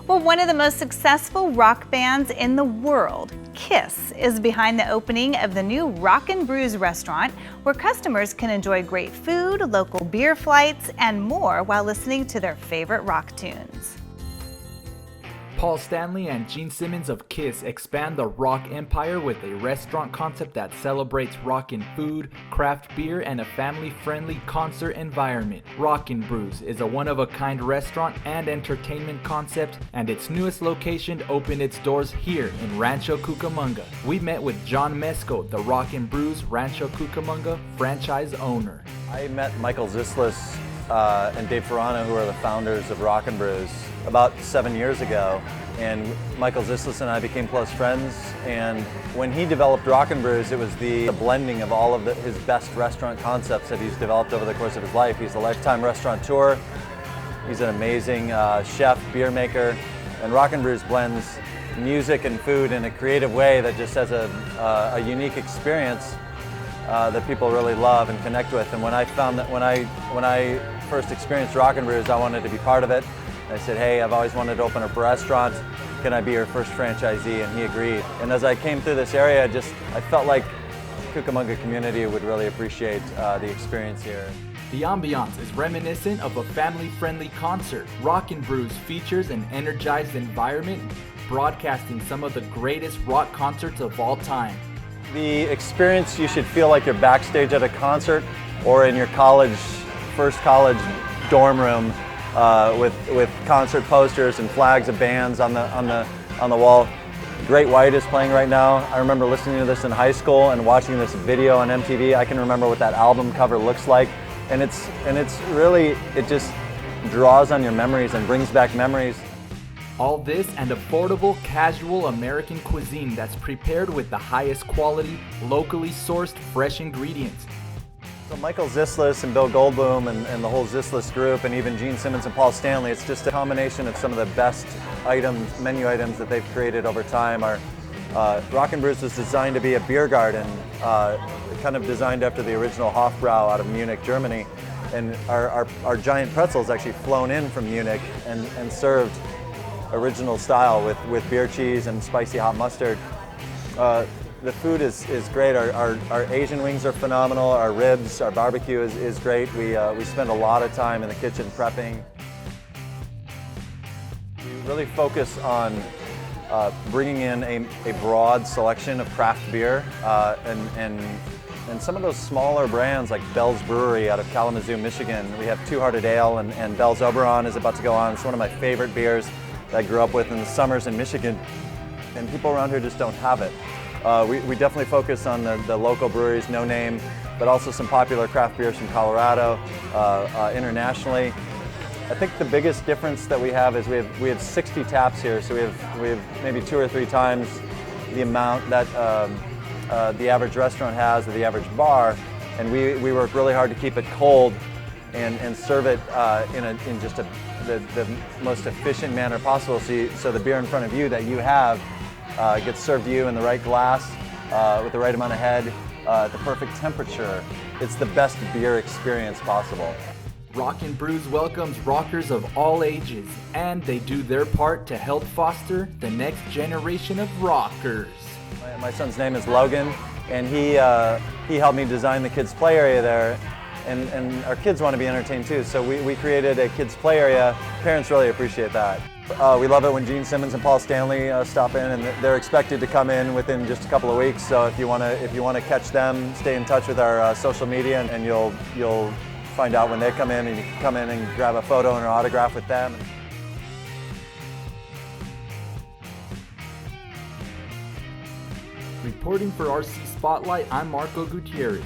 Well, one of the most successful rock bands in the world, Kiss, is behind the opening of the new Brews restaurant, where customers can enjoy great food, local beer flights, and more while listening to their favorite rock tunes. Paul Stanley and Gene Simmons of Kiss expand the rock empire with a restaurant concept that celebrates rockin' food, craft beer, and a family-friendly concert environment. Rockin' Brews is a one-of-a-kind restaurant and entertainment concept, and its newest location opened its doors here in Rancho Cucamonga. We met with John Mesco, the Rockin' Brews Rancho Cucamonga franchise owner. I met Michael Zislis and Dave Ferrano, who are the founders of Rockin' Brews, about 7 years ago, and Michael Zislis and I became close friends. And when he developed Rockin' Brews, it was the blending of all of his best restaurant concepts that he's developed over the course of his life. He's a lifetime restaurateur, he's an amazing chef, beer maker, and Rockin' Brews blends music and food in a creative way that just has a unique experience that people really love and connect with. And when I found that when I first experienced Rockin' Brews, I wanted to be part of it. I said, hey, I've always wanted to open up a restaurant. Can I be your first franchisee? And he agreed. And as I came through this area, I felt like the Cucamonga community would really appreciate the experience here. The ambiance is reminiscent of a family-friendly concert. Rockin' Brews features an energized environment, broadcasting some of the greatest rock concerts of all time. The experience, you should feel like you're backstage at a concert or in your first college dorm room with concert posters and flags of bands on the wall. Great White is playing right now. I remember listening to this in high school and watching this video on MTV. I can remember what that album cover looks like, and it just draws on your memories and brings back memories. All this and affordable, casual American cuisine that's prepared with the highest quality, locally sourced, fresh ingredients. So Michael Zislis and Bill Goldblum and the whole Zislis group, and even Gene Simmons and Paul Stanley, it's just a combination of some of the best menu items that they've created over time. Rockin' Brews was designed to be a beer garden, kind of designed after the original Hofbrau out of Munich, Germany. And our giant pretzels actually flown in from Munich and served original style with beer cheese and spicy hot mustard. The food is great. Our Asian wings are phenomenal. Our ribs, our barbecue is great. We spend a lot of time in the kitchen prepping. We really focus on bringing in a broad selection of craft beer and some of those smaller brands like Bell's Brewery out of Kalamazoo, Michigan. We have Two Hearted Ale and Bell's Oberon is about to go on. It's one of my favorite beers that I grew up with in the summers in Michigan, and people around here just don't have it. We definitely focus on the local breweries, No Name, but also some popular craft beers from Colorado, internationally. I think the biggest difference that we have is we have 60 taps here, so we have maybe 2 or 3 times the amount that the average restaurant has or the average bar, and we work really hard to keep it cold and serve it in just the most efficient manner possible. So the beer in front of you that you have gets served to you in the right glass, with the right amount of head, at the perfect temperature. It's the best beer experience possible. Rockin' Brews welcomes rockers of all ages, and they do their part to help foster the next generation of rockers. My son's name is Logan, and he helped me design the kids' play area there. And our kids want to be entertained too, so we created a kids' play area. Parents really appreciate that. We love it when Gene Simmons and Paul Stanley stop in, and they're expected to come in within just a couple of weeks. So if you want to catch them, stay in touch with our social media, and you'll find out when they come in, and you can come in and grab a photo and an autograph with them. Reporting for RC Spotlight, I'm Marco Gutierrez.